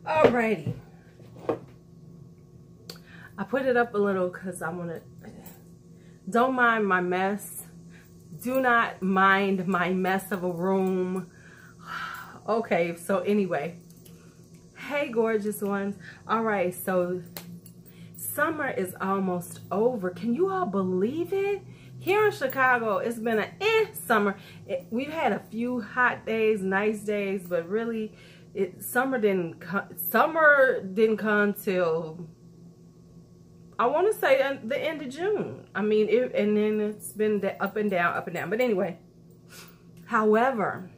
Alrighty. I put it up a little because I want to, don't mind my mess. Do not mind my mess of a room. Okay, so anyway. Hey, gorgeous ones. Alright, so summer is almost over. Can you all believe it? Here in Chicago, it's been an summer. We've had a few hot days, nice days, but really, summer didn't come till, I want to say, the end of June. I mean, and then it's been up and down, up and down. But anyway, however,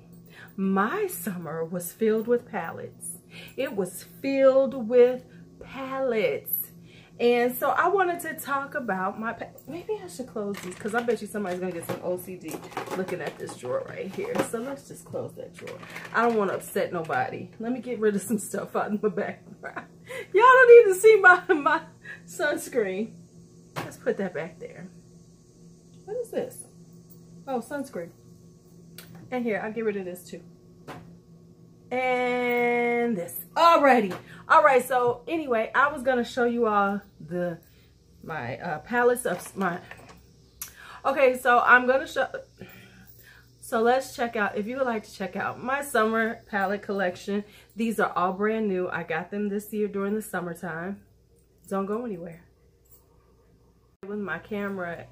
my summer was filled with palettes. It was filled with palettes. And so I wanted to talk about my, maybe I should close these because I bet you somebody's going to get some OCD looking at this drawer right here. So let's just close that drawer. I don't want to upset nobody. Let me get rid of some stuff out in the background. Y'all don't need to see my sunscreen. Let's put that back there. What is this? Oh, sunscreen. And here, I'll get rid of this too. And this. Alrighty. Alright, so anyway, I was gonna show you all my palettes of my, okay, so I'm gonna show, so let's check out, if you would like to check out my summer palette collection. These are all brand new. I got them this year during the summertime. Don't go anywhere. With my camera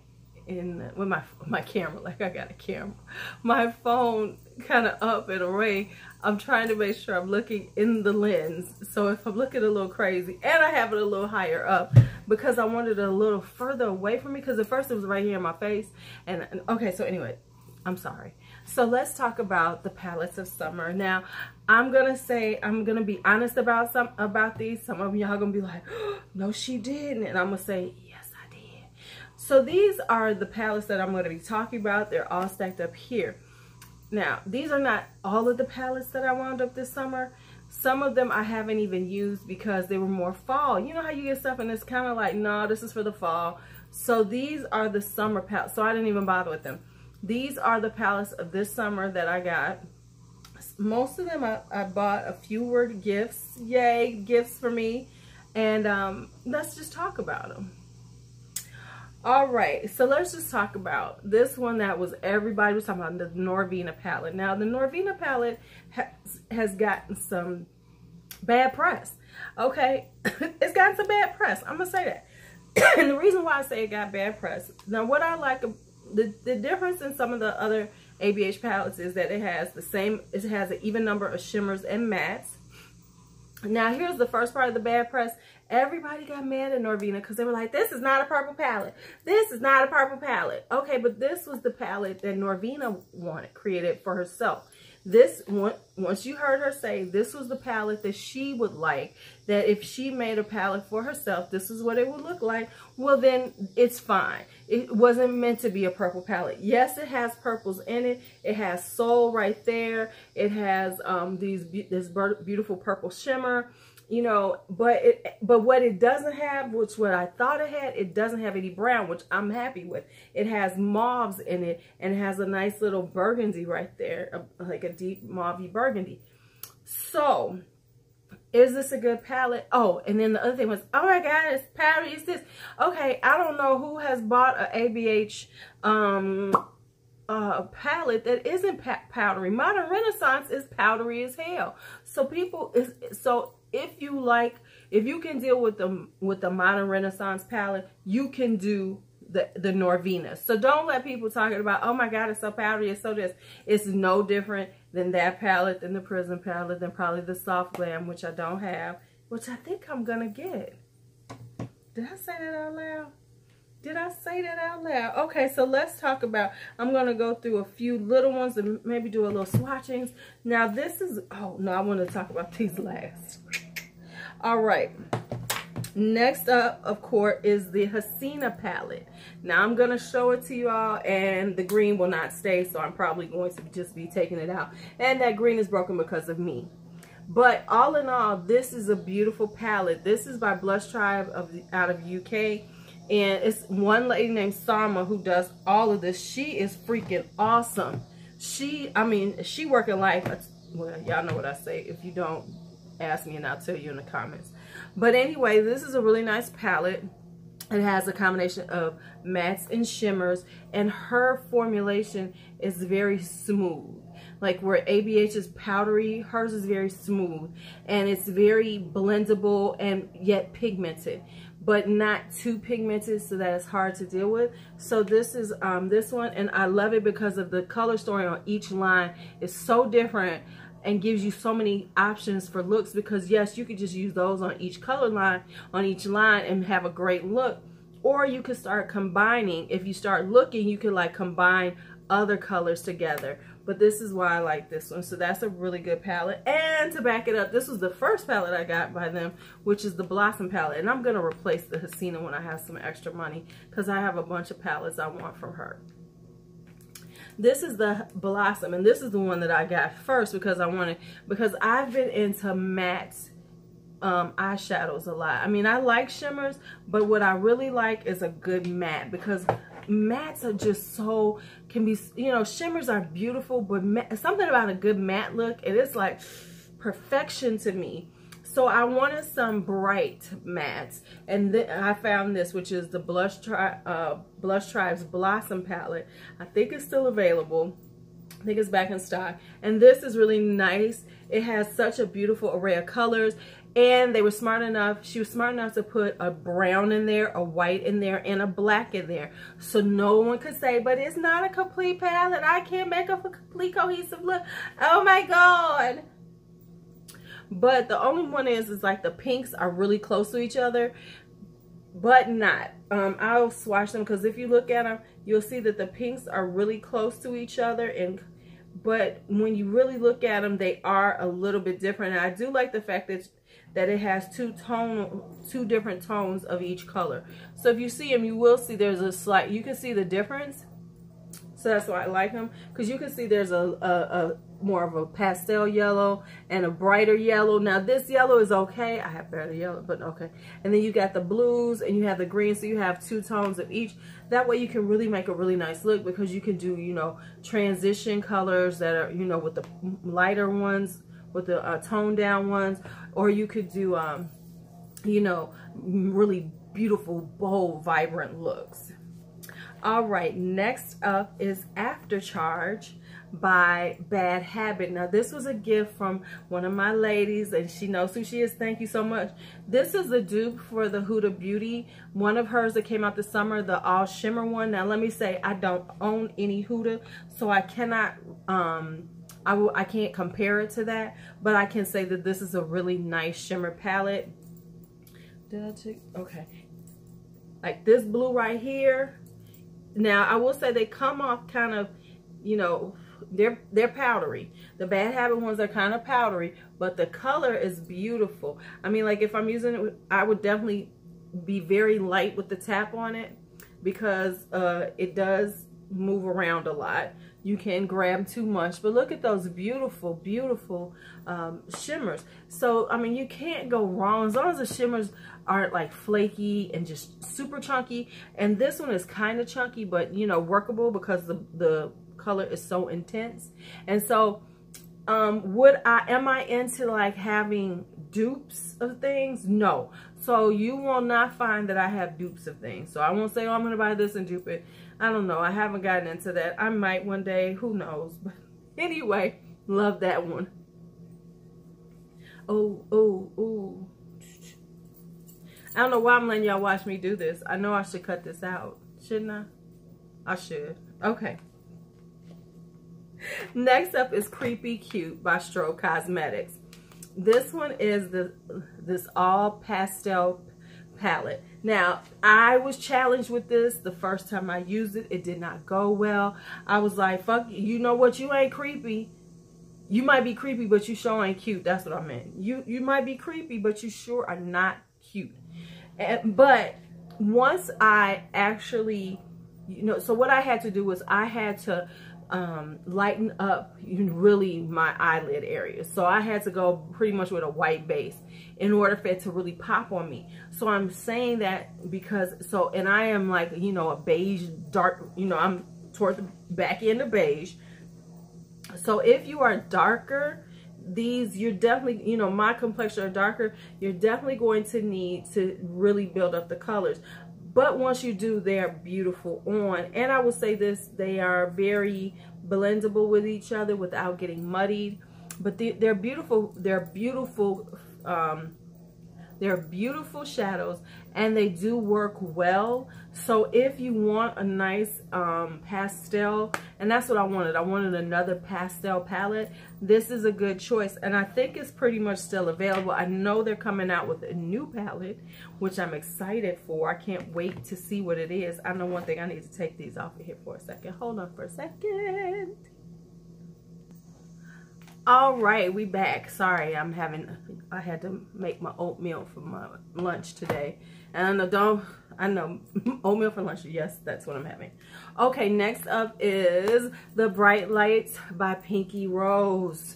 with my camera, like I got a camera, my phone kind of up and away, I'm trying to make sure I'm looking in the lens. So if I'm looking a little crazy, and I have it a little higher up because I wanted it a little further away from me, because at first it was right here in my face. And okay, so anyway, I'm sorry. So let's talk about the palettes of summer. Now, I'm gonna be honest about these. Some of y'all gonna be like, oh, no, she didn't, and I'm gonna say, yes, I did. So these are the palettes that I'm gonna be talking about. They're all stacked up here. Now, these are not all of the palettes that I wound up this summer. Some of them I haven't even used because they were more fall. You know how you get stuff and it's kind of like, no, this is for the fall. So these are the summer palettes. So I didn't even bother with them. These are the palettes of this summer that I got. Most of them I bought. A few were gifts. Yay, gifts for me. And let's just talk about them. All right, so let's just talk about this one that was everybody was talking about, the Norvina palette. Now, the Norvina palette has gotten some bad press. Okay, it's gotten some bad press. I'm gonna say that. And the reason why I say it got bad press, now what I like, the difference in some of the other ABH palettes is that it has an even number of shimmers and mattes. Now, here's the first part of the bad press. Everybody got mad at Norvina because they were like, this is not a purple palette. This is not a purple palette. Okay, but this was the palette that Norvina created for herself. This one, once you heard her say this was the palette that she would like, that if she made a palette for herself, this is what it would look like, well, then it's fine. It wasn't meant to be a purple palette. Yes, it has purples in it. It has Soul right there. It has this beautiful purple shimmer. You know, but what it doesn't have, which what I thought it doesn't have any brown, which I'm happy with. It has mauves in it, and it has a nice little burgundy right there, like a deep mauvey burgundy. So, is this a good palette? Oh, and then the other thing was, oh my God, it's powdery, it's this. Okay, I don't know who has bought an ABH palette that isn't powdery. Modern Renaissance is powdery as hell. So if you can deal with the Modern Renaissance palette, you can do the Norvina. So don't let people talking about, oh my God, it's so powdery, it's so this. It's no different than that palette, than the Prism palette, than probably the Soft Glam, which I don't have, which I think I'm gonna get. Did I say that out loud? Did I say that out loud? Okay, so let's talk about, I'm going to go through a few little ones and maybe do a little swatchings. Now this is, oh no, I want to talk about these last. All right. Next up, of course, is the Hasina palette. Now I'm going to show it to you all, and the green will not stay, so I'm probably going to just be taking it out. And that green is broken because of me. But all in all, this is a beautiful palette. This is by Blush Tribe out of UK. And it's one lady named Sama who does all of this. She is freaking awesome. She working life. Well, y'all know what I say. If you don't, ask me and I'll tell you in the comments. But anyway, this is a really nice palette. It has a combination of mattes and shimmers, and her formulation is very smooth. Like where ABH is powdery, hers is very smooth, and it's very blendable and yet pigmented, but not too pigmented so that it's hard to deal with. So this is this one, and I love it because of the color story on each line is so different and gives you so many options for looks, because yes, you could just use those on each color line, on each line, and have a great look. Or you could start combining. If you start looking, you could like combine other colors together. But this is why I like this one. So that's a really good palette. And to back it up, this was the first palette I got by them, which is the Blossom palette. And I'm going to replace the Hasina when I have some extra money, because I have a bunch of palettes I want from her. This is the Blossom, and this is the one that I got first because I've been into matte eyeshadows a lot. I mean, I like shimmers, but what I really like is a good matte, because mattes are just so, can be, you know, shimmers are beautiful, but something about a good matte look, and it's like perfection to me. So I wanted some bright mattes, and then I found this, which is the Blush Tribe's Blossom palette. I think it's still available. I think it's back in stock, and this is really nice. It has such a beautiful array of colors, and they were smart enough, she was smart enough to put a brown in there, a white in there, and a black in there, so no one could say, but it's not a complete palette, I can't make up a complete cohesive look. Oh my god. But the only one is like the pinks are really close to each other, but not. I'll swatch them, because if you look at them, you'll see that the pinks are really close to each other, but when you really look at them, they are a little bit different. And I do like the fact that it has two different tones of each color. So if you see them, you will see there's a slight, you can see the difference. So that's why I like them, because you can see there's a more of a pastel yellow and a brighter yellow. Now this yellow is okay. I have better yellow, but okay. And then you got the blues and you have the green, so you have two tones of each. That way you can really make a really nice look, because you can do, you know, transition colors that are, you know, with the lighter ones, with the toned down ones, or you could do, you know, really beautiful, bold, vibrant looks. All right, next up is After Charge by Bad Habit. Now this was a gift from one of my ladies, and she knows who she is. Thank you so much. This is the dupe for the Huda Beauty, one of hers that came out this summer, the all shimmer one. Now let me say, I don't own any Huda, so I cannot I can't compare it to that, but I can say that this is a really nice shimmer palette. Did I take, okay, like this blue right here. Now I will say they come off kind of, you know, they're powdery. The Bad Habit ones are kind of powdery, but the color is beautiful. I mean, like if I'm using it, I would definitely be very light with the tap on it, because it does move around a lot. You can grab too much, but look at those beautiful, beautiful shimmers. So, I mean, you can't go wrong as long as the shimmers aren't like flaky and just super chunky. And this one is kind of chunky, but, you know, workable, because the color is so intense. And so, am I into like having dupes of things? No. So you will not find that I have dupes of things. So I won't say, oh, I'm going to buy this and dupe it. I don't know. I haven't gotten into that. I might one day. Who knows? But anyway, love that one. Oh, oh, oh. I don't know why I'm letting y'all watch me do this. I know I should cut this out. Shouldn't I? I should. Okay. Next up is Creepy Cute by Strobe Cosmetics. This one is this all pastel palette. Now, I was challenged with this the first time I used it. It did not go well. I was like, fuck, you know what? You ain't creepy. You might be creepy, but you sure ain't cute. That's what I meant. You might be creepy, but you sure are not cute. But once I actually, you know, so what I had to do was I had to lighten up really my eyelid areas. So I had to go pretty much with a white base in order for it to really pop on me. So I'm saying that because, so, and I am like, you know, a beige, dark, you know, I'm toward the back end of beige. So if you are darker, these, you're definitely, you know, my complexion are darker, you're definitely going to need to really build up the colors. But once you do, they're beautiful on. And I will say this, they are very blendable with each other without getting muddied. But they're beautiful. They're beautiful shadows, and they do work well. So if you want a nice pastel, and that's what I wanted another pastel palette, this is a good choice. And I think it's pretty much still available. I know they're coming out with a new palette, which I'm excited for. I can't wait to see what it is. I know one thing, I need to take these off of here for a second. Hold on for a second. All right, we back. Sorry, I had to make my oatmeal for my lunch today. And I know, oatmeal for lunch, yes, that's what I'm having. Okay, next up is the Bright Lights by Pinky Rose.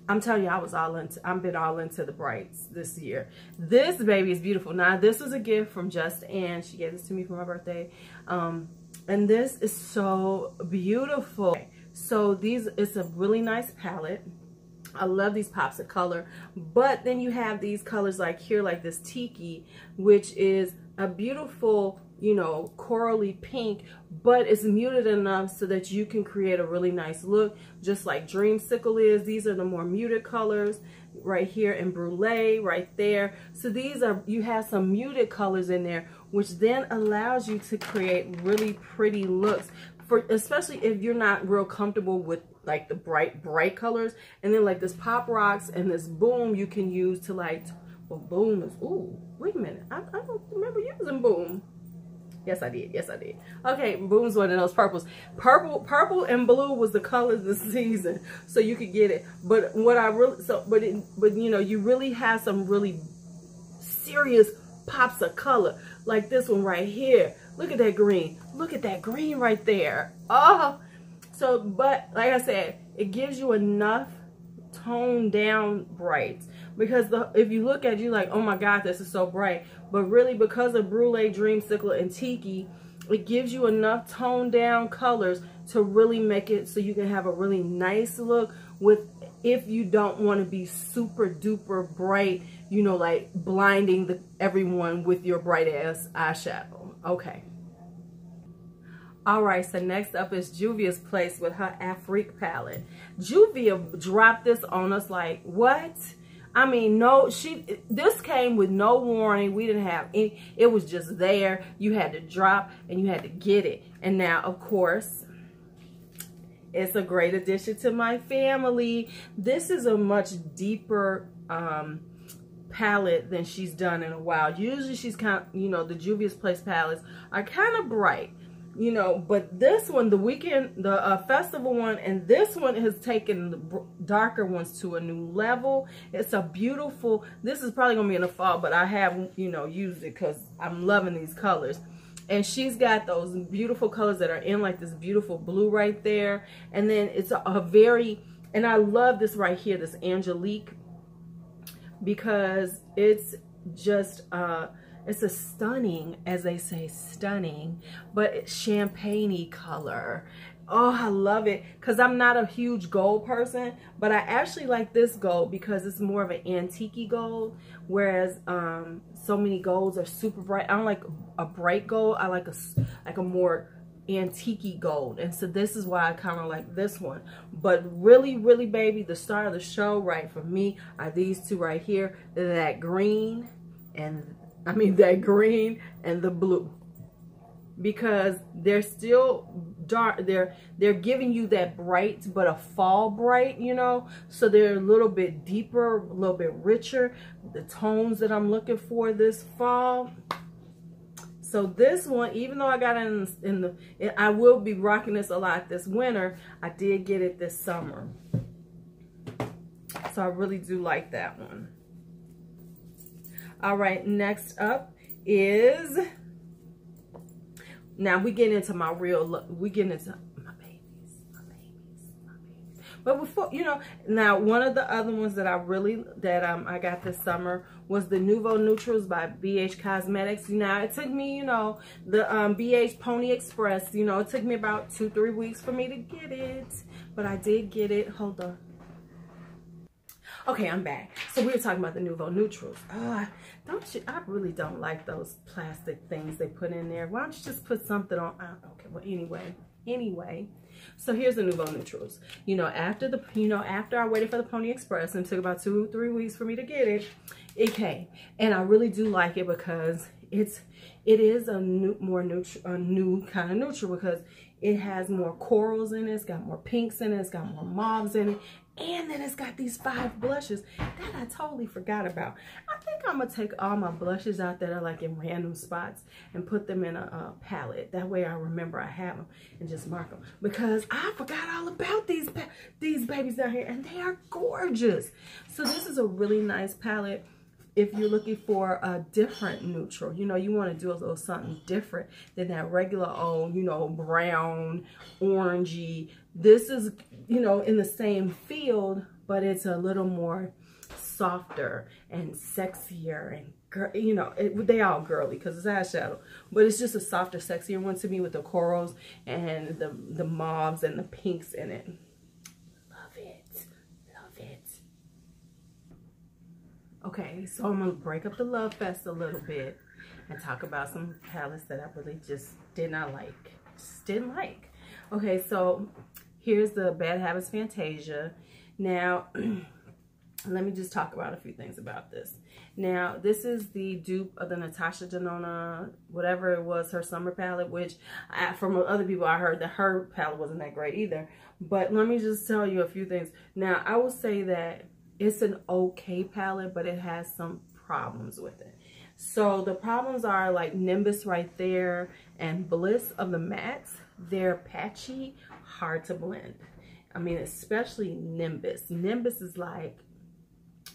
I'm telling you, I've been all into the brights this year. This baby is beautiful. Now, this was a gift from Just Ann. She gave this to me for my birthday. And this is so beautiful. Okay. So it's a really nice palette. I love these pops of color. But then you have these colors like here, like this tiki, which is a beautiful, you know, corally pink, but it's muted enough so that you can create a really nice look, just like Dreamsicle is. These are the more muted colors right here, and Brulee right there. So these are, you have some muted colors in there, which then allows you to create really pretty looks. Especially if you're not real comfortable with like the bright colors. And then like this Pop Rocks and this Boom you can use to like, well, Boom is, ooh, wait a minute. I don't remember using Boom. Yes, I did. Yes, I did. Okay, Boom's one of those purples. Purple and blue was the colors this season, so you could get it. But what I really, but you know, you really have some really serious pops of color, like this one right here. Look at that green. Look at that green right there. Oh, so, but like I said, it gives you enough toned down brights, because if you look at it, you're like, oh my God, this is so bright. But really, because of Brulee, Dreamsicle, and Tiki, it gives you enough toned down colors to really make it so you can have a really nice look with, if you don't want to be super duper bright, you know, like blinding everyone with your bright ass eyeshadow. Okay. All right, so next up is Juvia's Place with her Afrique palette. Juvia dropped this on us like, what? I mean, no, this came with no warning. We didn't have any, it was just there. You had to drop and you had to get it. And now, of course, it's a great addition to my family. This is a much deeper palette than she's done in a while. Usually she's kind of, you know, the Juvia's Place palettes are kind of bright, you know, but this one, the festival one, and this one has taken the darker ones to a new level. It's a beautiful, this is probably gonna be in the fall, but I have, you know, used it because I'm loving these colors. And she's got those beautiful colors that are in like this beautiful blue right there. And then it's a very, and I love this right here, this Angelique, because it's just it's a stunning, as they say, stunning, but it's champagne-y color. Oh, I love it, because I'm not a huge gold person, but I actually like this gold because it's more of an antique gold, whereas so many golds are super bright. I don't like a bright gold. I like a more antique gold, and so this is why I kind of like this one. But really, really, baby, the star of the show, right, for me are these two right here, that green and that green and the blue, because they're still dark. They're giving you that bright, but a fall bright, you know, so they're a little bit deeper, a little bit richer, the tones that I'm looking for this fall. So this one, even though I got it I will be rocking this a lot this winter, I did get it this summer. So I really do like that one. All right, next up is, now we get into my real, we get into my babies. But before, you know, now one of the other ones that I got this summer was the Nouveau Neutrals by BH Cosmetics. Now it took me, you know, the BH Pony Express, you know, it took me about 2-3 weeks for me to get it, but I did get it. Hold on. Okay, I'm back. So we were talking about the Nouveau Neutrals. Don't you? I really don't like those plastic things they put in there. Why don't you just put something on? Okay, well, anyway. So here's the Nouveau Neutrals. You know, after I waited for the Pony Express and it took about 2 or 3 weeks for me to get it, it came, and I really do like it because it is a new kind of neutral because it has more corals in it, it's got more pinks in it, it's got more mauves in it, and then it's got these 5 blushes that I totally forgot about. I think I'm gonna take all my blushes out that are like in random spots and put them in a palette. That way I remember I have them and just mark them, because I forgot all about these babies down here, and they are gorgeous. So this is a really nice palette. If you're looking for a different neutral, you know, you want to do a little something different than that regular old, you know, brown, orangey. This is, you know, in the same field, but it's a little more softer and sexier and, you know, they all girly because it's eyeshadow, but it's just a softer, sexier one to me with the corals and the mauves and the pinks in it. Okay, so I'm going to break up the love fest a little bit and talk about some palettes that I really just did not like. Just didn't like. Okay, so here's the Bad Habits Fantasia. Now, let me just talk about a few things about this. Now, this is the dupe of the Natasha Denona, whatever it was, her summer palette, which from other people I heard that her palette wasn't that great either. But let me just tell you a few things. Now, I will say that it's an okay palette, but it has some problems with it. So the problems are like Nimbus right there and Bliss of the mattes. They're patchy, hard to blend. I mean, especially Nimbus. Nimbus is like,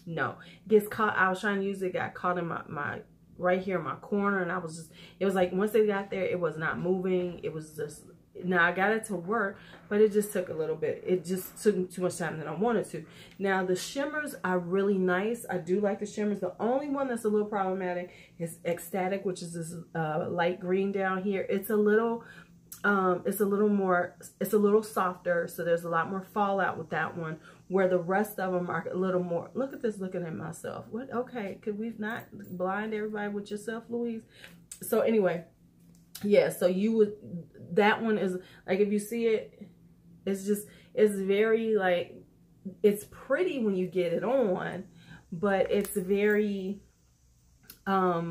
no. It gets caught. I was trying to use it, got caught in my right here in my corner, and I was just, it was like once they got there, it was not moving. It was just, now I got it to work, but it just took a little bit. It just took too much time than I wanted to. Now the shimmers are really nice. I do like the shimmers. The only one that's a little problematic is Ecstatic, which is this light green down here. It's a little softer, so there's a lot more fallout with that one, where the rest of them are a little more. Look at this, looking at myself. What? Okay, could we not blind everybody with yourself, Louise? So anyway, yeah, so you would, that one is like, if you see it, it's just, it's very like, it's pretty when you get it on, but it's very, I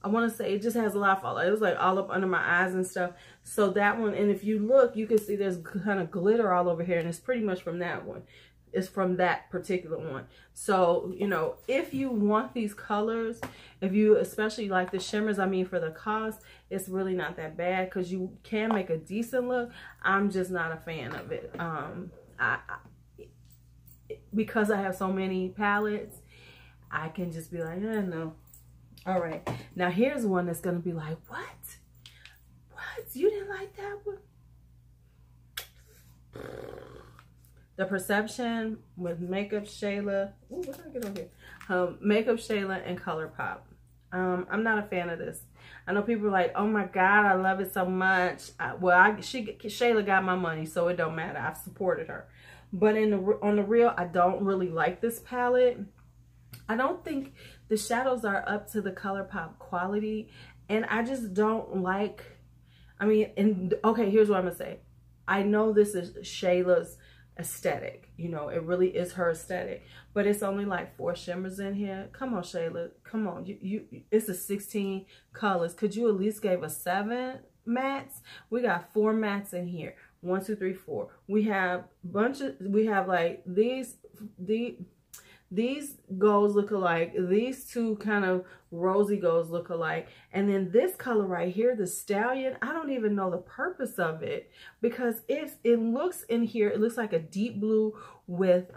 want to say it just has a lot of fallout. It was like all up under my eyes and stuff. So that one, and if you look, you can see there's kind of glitter all over here, and it's pretty much from that one. It's from that particular one. So, you know, if you want these colors, if you especially like the shimmers, I mean, for the cost, it's really not that bad because you can make a decent look. I'm just not a fan of it. Because I have so many palettes, I can just be like, no. All right. Now here's one that's going to be like, what? You didn't like that one? The Perception with Makeup Shayla. Ooh, what did I get over here? Makeup Shayla and Colourpop. I'm not a fan of this. I know people are like, oh my God, I love it so much. Shayla got my money, so it don't matter. I've supported her. But on the real, I don't really like this palette. I don't think the shadows are up to the Colourpop quality. And I just don't like, I mean, and okay, here's what I'm gonna say. I know this is Shayla's aesthetic, you know, it really is her aesthetic, but it's only like 4 shimmers in here. Come on, Shayla, come on. It's a 16 colors. Could you at least give us 7 mattes? We got 4 mattes in here. 1, 2, 3, 4. We have like these golds look alike. These 2 kind of rosy golds look alike. And then this color right here, the Stallion, I don't even know the purpose of it, because it looks in here, it looks like a deep blue with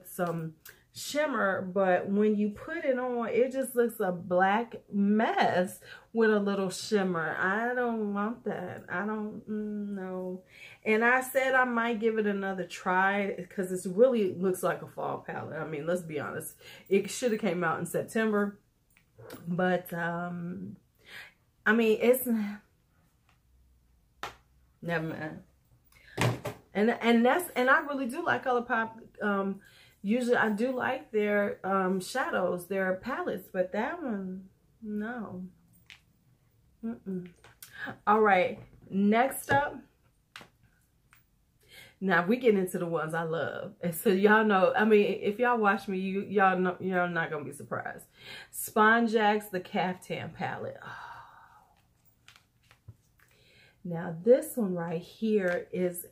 some shimmer, but when you put it on, it just looks a black mess with a little shimmer. I don't want that. I don't know. And I said I might give it another try because this really looks like a fall palette. I mean, let's be honest. It should have came out in September, but I mean, it's never mind. And I really do like Colourpop. Usually I do like their shadows, their palettes, but that one, no. All right, next up. Now we get into the ones I love. And so y'all know, I mean, if y'all watch me, y'all know you're not gonna be surprised. Sponjax, the Caftan palette. Oh. Now this one right here is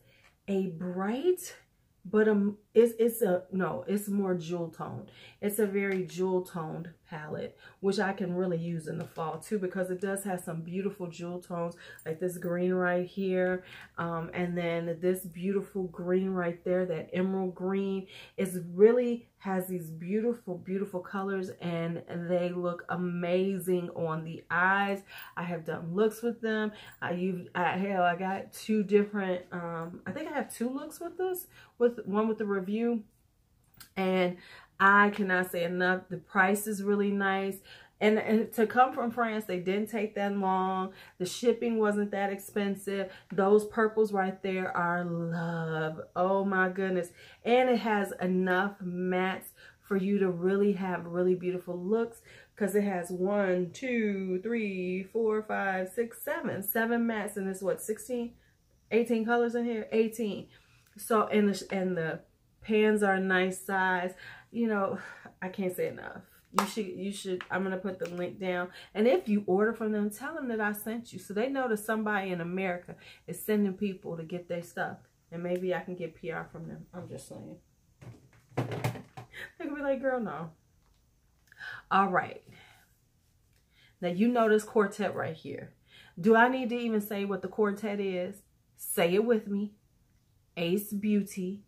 a bright, but it's more jewel toned. It's a very jewel toned palette, which I can really use in the fall too, because it does have some beautiful jewel tones, like this green right here, and then this beautiful green right there, that emerald green. Is really has these beautiful, beautiful colors, and they look amazing on the eyes. I have done looks with them. Hell, I got two different, I think I have 2 looks with this, with one with the review, and I cannot say enough. The price is really nice. And to come from France, they didn't take that long. The shipping wasn't that expensive. Those purples right there are love. Oh my goodness. And it has enough mattes for you to really have really beautiful looks, because it has 1, 2, 3, 4, 5, 6, 7 mattes, and it's what, 16, 18 colors in here? 18. So, and the pans are a nice size. You know, I can't say enough. You should, I'm going to put the link down. And if you order from them, tell them that I sent you, so they know that somebody in America is sending people to get their stuff. And maybe I can get PR from them. I'm just saying. They can be like, girl, no. All right. Now, you know this quartet right here. Do I need to even say what the quartet is? Say it with me. Ace Beauty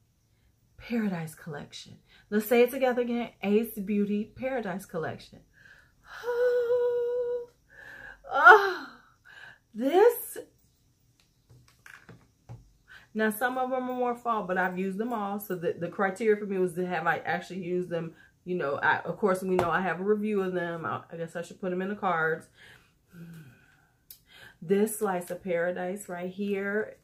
Paradise Collection. Let's say it together again. Ace Beauty Paradise Collection. Oh, this. Now, some of them are more fall, but I've used them all. So the criteria for me was to have I actually used them. You know, of course, we know I have a review of them. I guess I should put them in the cards. This Slice of Paradise right here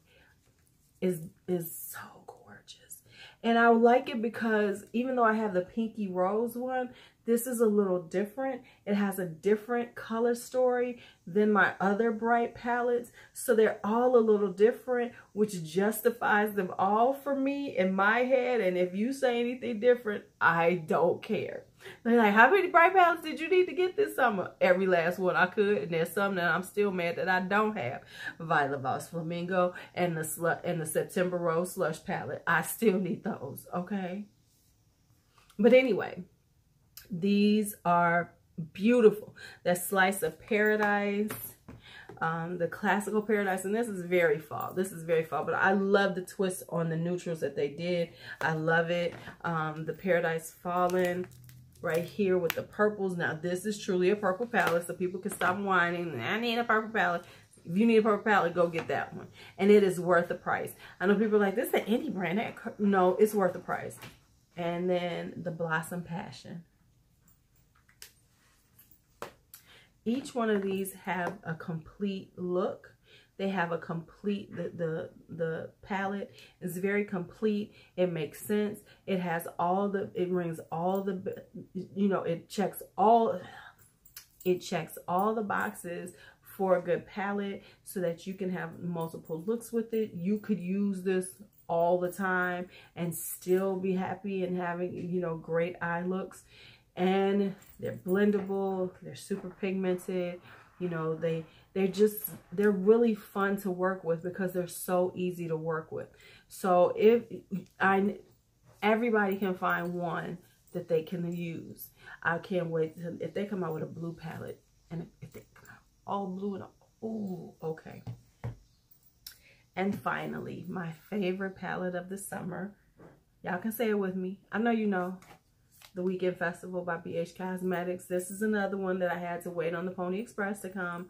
is so gorgeous. And I like it because even though I have the pinky rose one, this is a little different. It has a different color story than my other bright palettes. So they're all a little different, which justifies them all for me in my head. And if you say anything different, I don't care. They're like, how many bright palettes did you need to get this summer? Every last one I could. And there's some that I'm still mad that I don't have. Violet Voss Flamingo and the September Rose Slush palette. I still need those, okay? But anyway, these are beautiful. That Slice of Paradise, the Classical Paradise, and this is very fall. This is very fall, but I love the twist on the neutrals that they did. I love it. The Paradise Fallen right here with the purples. Now, this is truly a purple palette, so people can stop whining. I need a purple palette. If you need a purple palette, go get that one. And it is worth the price. I know people are like, this is an indie brand. No, it's worth the price. And then the Blossom Passion. Each one of these have a complete look. They have a complete, the palette is very complete. It makes sense. It has all the, it rings all the, you know, it checks all the boxes for a good palette so that you can have multiple looks with it. You could use this all the time and still be happy and having, you know, great eye looks. And they're blendable, they're super pigmented, you know, they're really fun to work with because they're so easy to work with. So everybody can find one that they can use. I can't wait if they come out with a blue palette, and if they come out all blue and all, ooh, okay. And finally, my favorite palette of the summer. Y'all can say it with me. I know you know. The Weekend Festival by BH Cosmetics. This is another one that I had to wait on the Pony Express to come,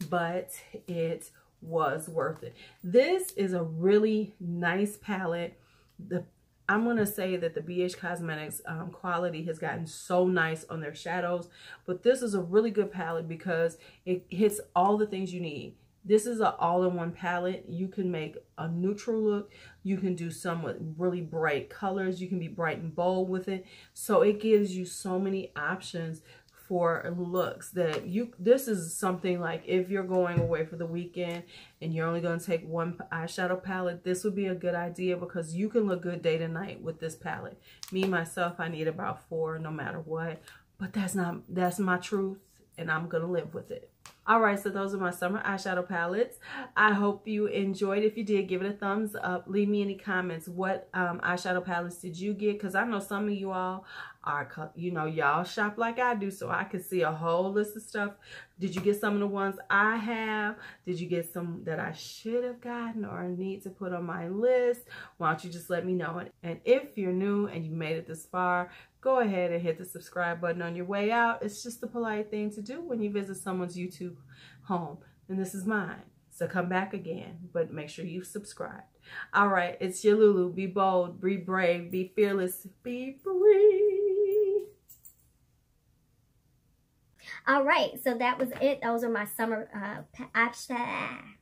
but it was worth it. This is a really nice palette. I'm going to say that the BH Cosmetics quality has gotten so nice on their shadows, but this is a really good palette because it hits all the things you need. This is an all-in-one palette. You can make a neutral look. You can do some with really bright colors. You can be bright and bold with it. So it gives you so many options for looks that this is something like if you're going away for the weekend and you're only going to take one eyeshadow palette, this would be a good idea because you can look good day to night with this palette. Me, myself, I need about 4 no matter what, but that's my truth and I'm going to live with it. All right, so those are my summer eyeshadow palettes. I hope you enjoyed. If you did, give it a thumbs up. Leave me any comments. What eyeshadow palettes did you get? Because I know some of you all are, you know, y'all shop like I do, so I can see a whole list of stuff. Did you get some of the ones I have? Did you get some that I should have gotten or need to put on my list? Why don't you just let me know? And if you're new and you made it this far, go ahead and hit the subscribe button on your way out. It's just a polite thing to do when you visit someone's YouTube home. And this is mine. So come back again, but make sure you subscribe. All right, it's your Lulu. Be bold, be brave, be fearless, be free. All right, so that was it. Those are my summer eyeshadow.